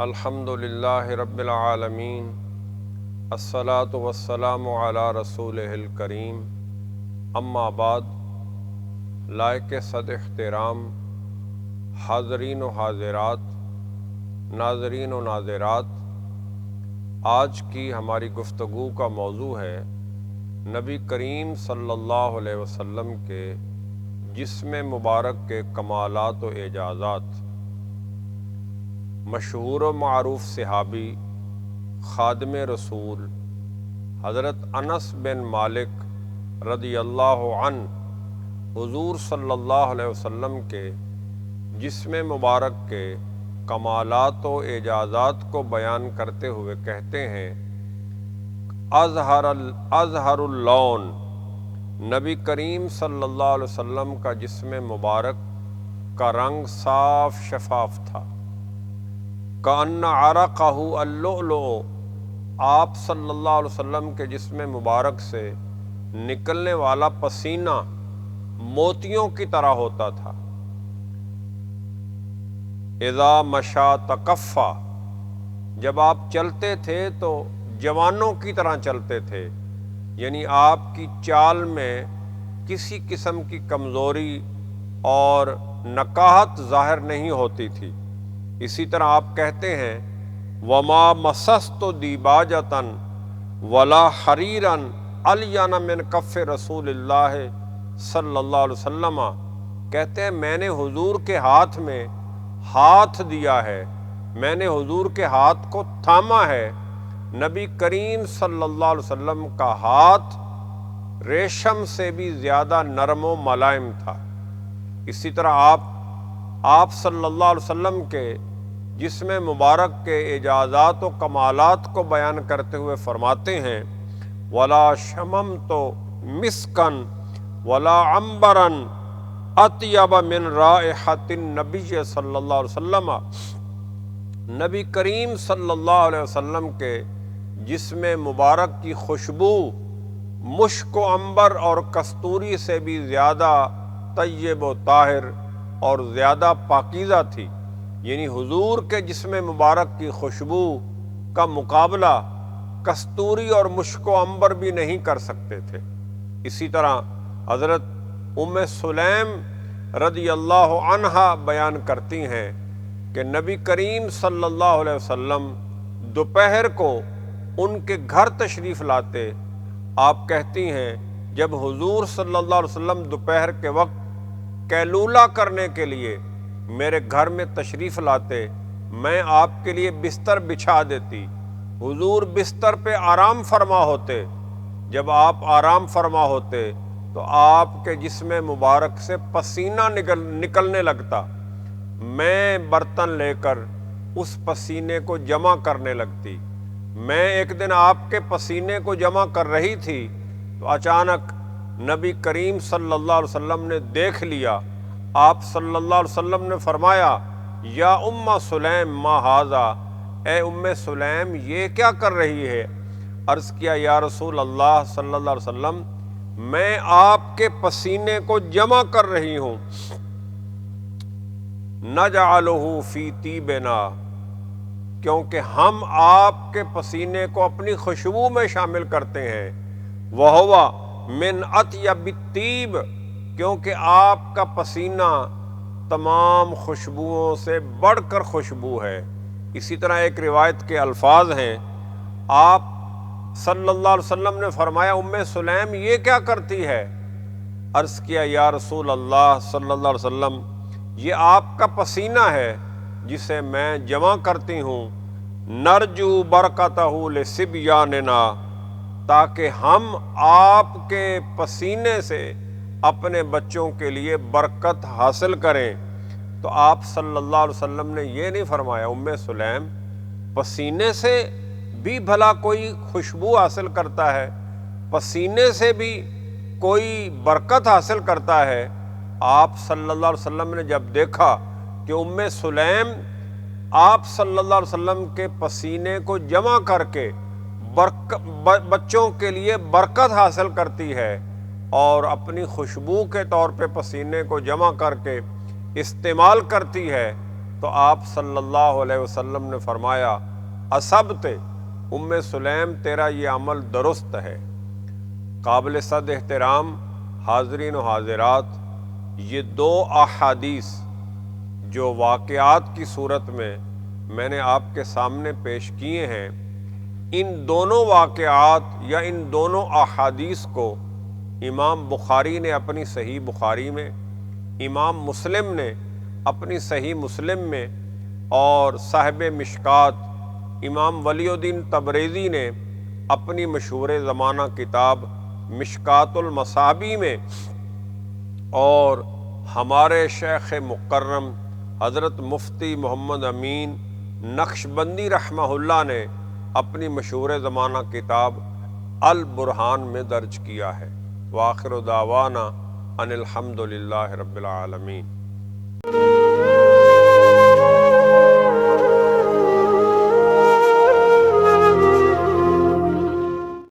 الحمدللہ رب العالمین، الصلاۃ والسلام علی رسولہ الکریم، اما بعد۔ لائق صد احترام حاضرین و حاضرات، ناظرین و ناظرات، آج کی ہماری گفتگو کا موضوع ہے نبی کریم صلی اللہ علیہ وسلم کے جسم مبارک کے کمالات و اعجازات۔ مشہور و معروف صحابی خادم رسول حضرت انس بن مالک رضی اللہ عنہ حضور صلی اللہ علیہ وسلم کے جسم مبارک کے کمالات و اعجازات کو بیان کرتے ہوئے کہتے ہیں، اظہر اللون، نبی کریم صلی اللہ علیہ وسلم کا جسم مبارک کا رنگ صاف شفاف تھا۔ کأن عرقہ اللؤلؤ، آپ صلی اللہ علیہ وسلم کے جسم مبارک سے نکلنے والا پسینہ موتیوں کی طرح ہوتا تھا۔ اذا مشا تکفا، جب آپ چلتے تھے تو جوانوں کی طرح چلتے تھے، یعنی آپ کی چال میں کسی قسم کی کمزوری اور نکاہت ظاہر نہیں ہوتی تھی۔ اسی طرح آپ کہتے ہیں، وما مسست دیباجۃ ولا حریرا الین من کف رسول اللہ صلی اللہ علیہ وسلم، کہتے ہیں میں نے حضور کے ہاتھ میں ہاتھ دیا ہے، میں نے حضور کے ہاتھ کو تھاما ہے۔ نبی کریم صلی اللہ علیہ وسلم کا ہاتھ ریشم سے بھی زیادہ نرم و ملائم تھا۔ اسی طرح آپ صلی اللہ علیہ وسلم کے جسم مبارک کے اعجازات و کمالات کو بیان کرتے ہوئے فرماتے ہیں، ولا شممت مسکا ولا عنبرا اطیب من رائحۃ النبی صلی اللہ علیہ وسلم، نبی کریم صلی اللہ علیہ وسلم کے جسم مبارک کی خوشبو مشک و عنبر اور کستوری سے بھی زیادہ طیب و طاہر اور زیادہ پاکیزہ تھی، یعنی حضور کے جسم مبارک کی خوشبو کا مقابلہ کستوری اور مشک و عنبر بھی نہیں کر سکتے تھے۔ اسی طرح حضرت ام سلیم رضی اللہ عنہا بیان کرتی ہیں کہ نبی کریم صلی اللہ علیہ وسلم دوپہر کو ان کے گھر تشریف لاتے۔ آپ کہتی ہیں، جب حضور صلی اللہ علیہ وسلم دوپہر کے وقت قیلولہ کرنے کے لیے میرے گھر میں تشریف لاتے، میں آپ کے لیے بستر بچھا دیتی، حضور بستر پہ آرام فرما ہوتے۔ جب آپ آرام فرما ہوتے تو آپ کے جسم مبارک سے پسینہ نکلنے لگتا، میں برتن لے کر اس پسینے کو جمع کرنے لگتی۔ میں ایک دن آپ کے پسینے کو جمع کر رہی تھی تو اچانک نبی کریم صلی اللہ علیہ وسلم نے دیکھ لیا۔ آپ صلی اللہ علیہ وسلم نے فرمایا، یا ام سلیم ما ھذا، اے ام سلیم یہ کیا کر رہی ہے؟ عرض کیا، یا رسول اللہ صلی اللہ علیہ وسلم میں آپ کے پسینے کو جمع کر رہی ہوں۔ نجعلہ فی طیبنا، کیونکہ ہم آپ کے پسینے کو اپنی خوشبو میں شامل کرتے ہیں۔ وہو من اطیب الطیب، کیونکہ آپ کا پسینہ تمام خوشبوؤں سے بڑھ کر خوشبو ہے۔ اسی طرح ایک روایت کے الفاظ ہیں، آپ صلی اللہ علیہ وسلم نے فرمایا، ام سلیم یہ کیا کرتی ہے؟ عرض کیا، یا رسول اللہ صلی اللہ علیہ وسلم یہ آپ کا پسینہ ہے جسے میں جمع کرتی ہوں، نرجو برکتہ لصبیاننا، تاکہ ہم آپ کے پسینے سے اپنے بچوں کے لیے برکت حاصل کریں۔ تو آپ صلی اللہ علیہ وسلم نے یہ نہیں فرمایا، ام سلیم پسینے سے بھی بھلا کوئی خوشبو حاصل کرتا ہے، پسینے سے بھی کوئی برکت حاصل کرتا ہے؟ آپ صلی اللہ علیہ وسلم نے جب دیکھا کہ ام سلیم آپ صلی اللہ علیہ وسلم کے پسینے کو جمع کر کے بچوں کے لیے برکت حاصل کرتی ہے اور اپنی خوشبو کے طور پہ پسینے کو جمع کر کے استعمال کرتی ہے، تو آپ صلی اللہ علیہ وسلم نے فرمایا اصبت سلیم تیرا یہ عمل درست ہے۔ قابل صد احترام حاضرین و حاضرات، یہ دو احادیث جو واقعات کی صورت میں نے آپ کے سامنے پیش کیے ہیں، ان دونوں واقعات یا ان دونوں احادیث کو امام بخاری نے اپنی صحیح بخاری میں، امام مسلم نے اپنی صحیح مسلم میں، اور صاحب مشکات امام ولی الدین تبریزی نے اپنی مشہور زمانہ کتاب مشکات المصابیح میں، اور ہمارے شیخ مکرم حضرت مفتی محمد امین نقشبندی رحمہ اللہ نے اپنی مشہور زمانہ کتاب البرہان میں درج کیا ہے۔ وآخر دعوانا ان الحمد للہ رب العالمین۔